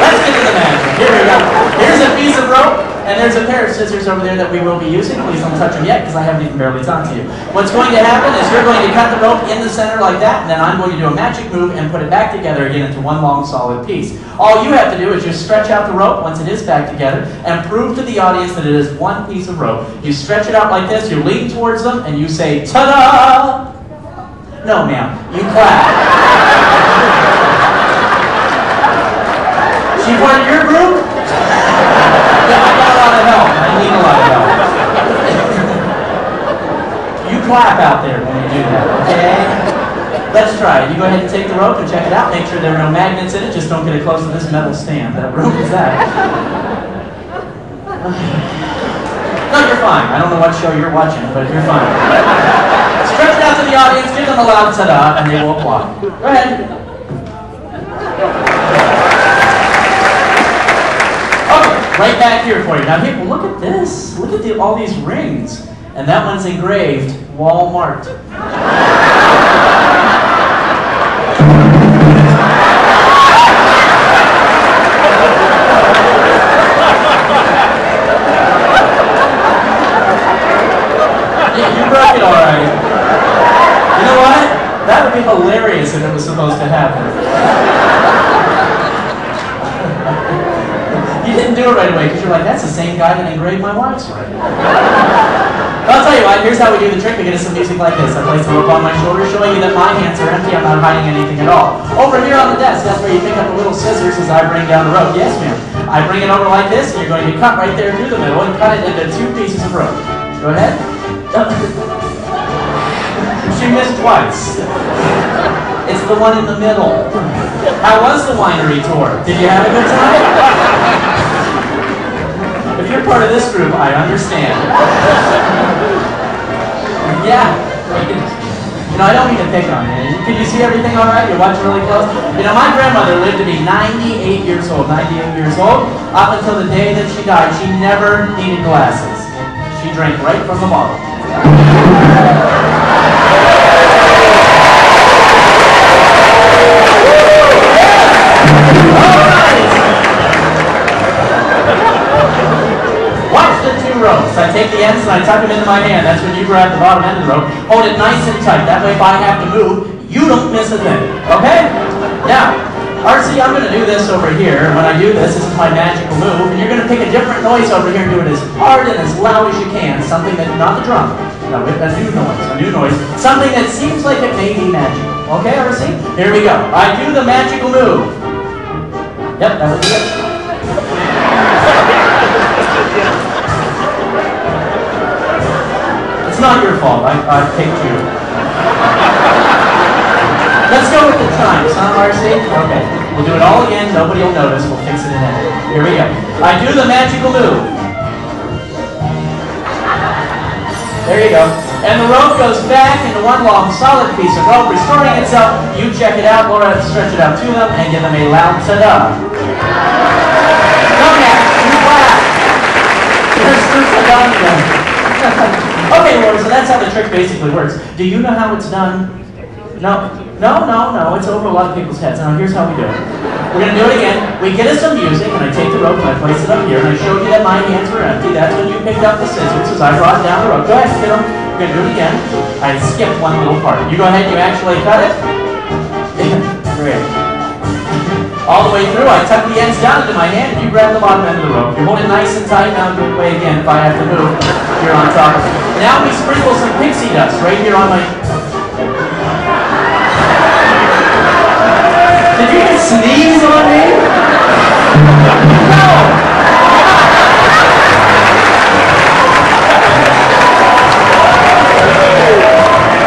Let's get to the magic. Here we go. Here's a piece of rope, and there's a pair of scissors over there that we will be using. Please don't touch them yet, because I haven't even barely talked to you. What's going to happen is you're going to cut the rope in the center like that, and then I'm going to do a magic move and put it back together again into one long solid piece. All you have to do is just stretch out the rope once it is back together and prove to the audience that it is one piece of rope. You stretch it out like this, you lean towards them, and you say, ta-da! No, ma'am. You clap. She part of your group? Yeah, I got a lot of help. I need a lot of help. You clap out there when you do that, okay? Let's try it. You go ahead and take the rope and check it out. Make sure there are no magnets in it. Just don't get it close to this metal stand. That rope is that. No, you're fine. I don't know what show you're watching, but you're fine. Stretch it out to the audience. Give them a loud ta-da, and they will applaud. Go ahead. Right back here for you. Now, people, look at this. Look at all these rings. And that one's engraved, Walmart. You broke it all right. You know what? That would be hilarious if it was supposed to happen. You didn't do it right away because you're like, that's the same guy that engraved my wife's ring. I'll tell you what, here's how we do the trick. We get us some music like this. I place the rope on my shoulder, showing you that my hands are empty. I'm not hiding anything at all. Over here on the desk, that's where you pick up the little scissors as I bring down the rope. Yes, ma'am. I bring it over like this, and you're going to cut right there through the middle and cut it into 2 pieces of rope. Go ahead. She missed twice. It's the one in the middle. How was the winery tour? Did you have a good time? If you're part of this group, I understand. Yeah. You know, I don't mean to pick on you. Can you see everything all right? You're watching really close? You know, my grandmother lived to be 98 years old. 98 years old. Up until the day that she died, she never needed glasses. She drank right from the bottle. Ropes. I take the ends and I tuck them into my hand. That's when you grab the bottom end of the rope. Hold it nice and tight. That way if I have to move, you don't miss a thing. Okay? Now, RC, I'm going to do this over here. And when I do this, this is my magical move. And you're going to pick a different noise over here and do it as hard and as loud as you can. Something that, not the drum. No, a new noise. Something that seems like it may be magical. Okay, RC? Here we go. I do the magical move. Yep, that would be it. It's not your fault. I picked you. Let's go with the chimes, huh, RC? Okay. We'll do it all again. Nobody will notice. We'll fix it in a minute. Here we go. I do the magical move. There you go. And the rope goes back into one long solid piece of rope, restoring itself. You check it out. Laura, stretch it out to them and give them a loud ta-da. Come back. You clap. Here's the ta-da. Okay, Laura, so that's how the trick basically works. Do you know how it's done? No. It's over a lot of people's heads. Now, here's how we do it. We're going to do it again. We get us some music, and I take the rope and I place it up here, and I showed you that my hands were empty. That's when you picked up the scissors as I brought down the rope. Go ahead, hit them. We're going to do it again. I skipped one little part. You go ahead and you actually cut it. Great. All the way through, I tuck the ends down into my hand, and you grab the bottom end of the rope. You hold it nice and tight. Now do it away again if I have to move. You're on top of it. Now we sprinkle some pixie dust right here on my... Did you just sneeze on me? No!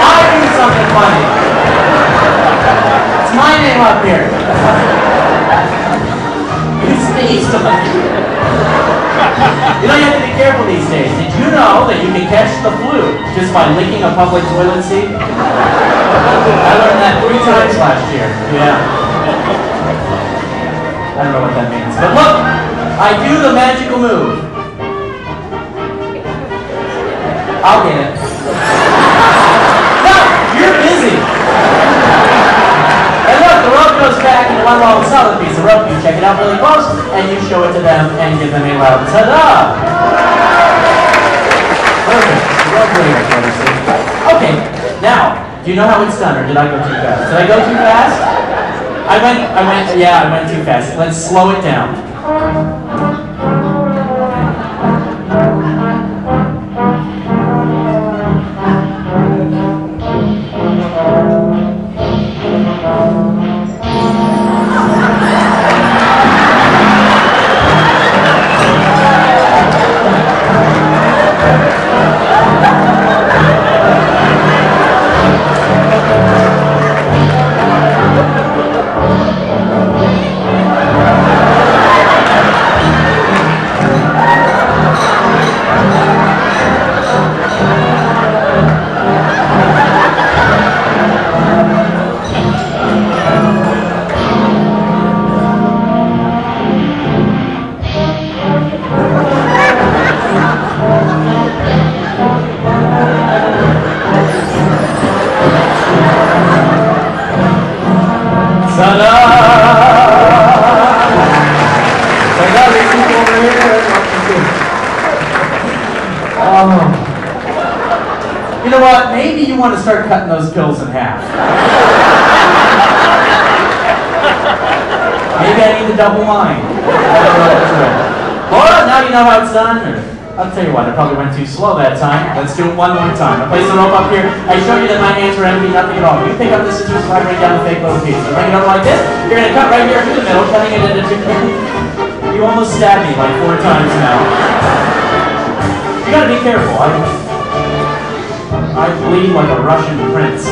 I do something funny. It's my name up here. You sneezed on me. You know, you have to be careful these days. Did you know that you can catch the flu just by licking a public toilet seat? I learned that 3 times last year. Yeah. I don't know what that means. But look, I do the magical move. I'll get it. No, you're busy. And look, the rope goes back into one long solid piece of rope. You check it out really close, and you show it to them and give them a loud ta-da! Perfect. Okay, now, do you know how it's done, or did I go too fast? Did I go too fast? I went too fast. Let's slow it down. You know what? Maybe you want to start cutting those pills in half. Maybe I need to double mine. Laura, now you know how it's done. I'll tell you what, I probably went too slow that time. Let's do it one more time. I place the rope up here. I show you that my hands are empty, nothing at all. You pick up the scissors and I bring down the fake little piece. I bring it up like this. You're going to cut right here through the middle, cutting it into two. You almost stabbed me like 4 times now. You got to be careful. I bleed like a Russian prince.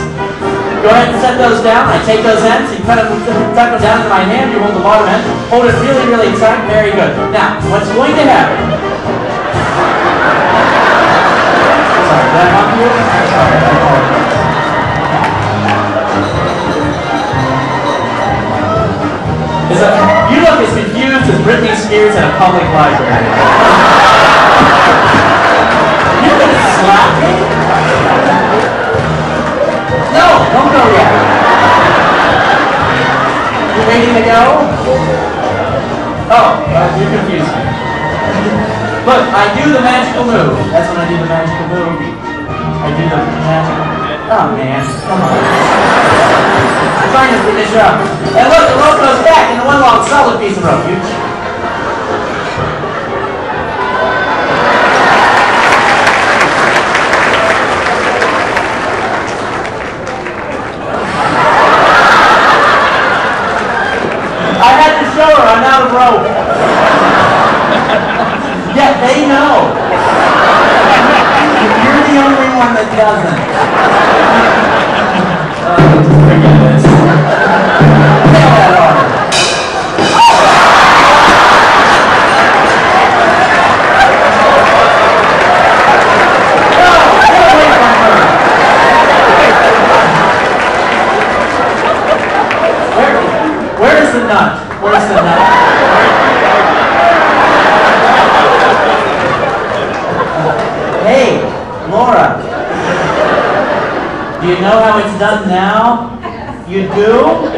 Go ahead and set those down. I take those ends and tuck them down into my hand. You hold the bottom end. Hold it really, really tight. Very good. Now, what's going to happen? Sorry, did I bump you? Sorry, I apologize. You look as confused as Britney Spears at a public library. You're going to slap me? No, don't go yet. You waiting to go? Oh, you confused me. Look, I do the magical move. That's when I do the magical move. I do the magical... Oh, man. Come on. I'm trying to finish up. And look, the rope goes back into one long solid piece of rope. I had to show her I'm out of rope. Yeah, they know. You're the only one that doesn't. Forget this. Take that on. Where's the nut? Where's the nut? Hey, Laura. Do you know how it's done now? You do?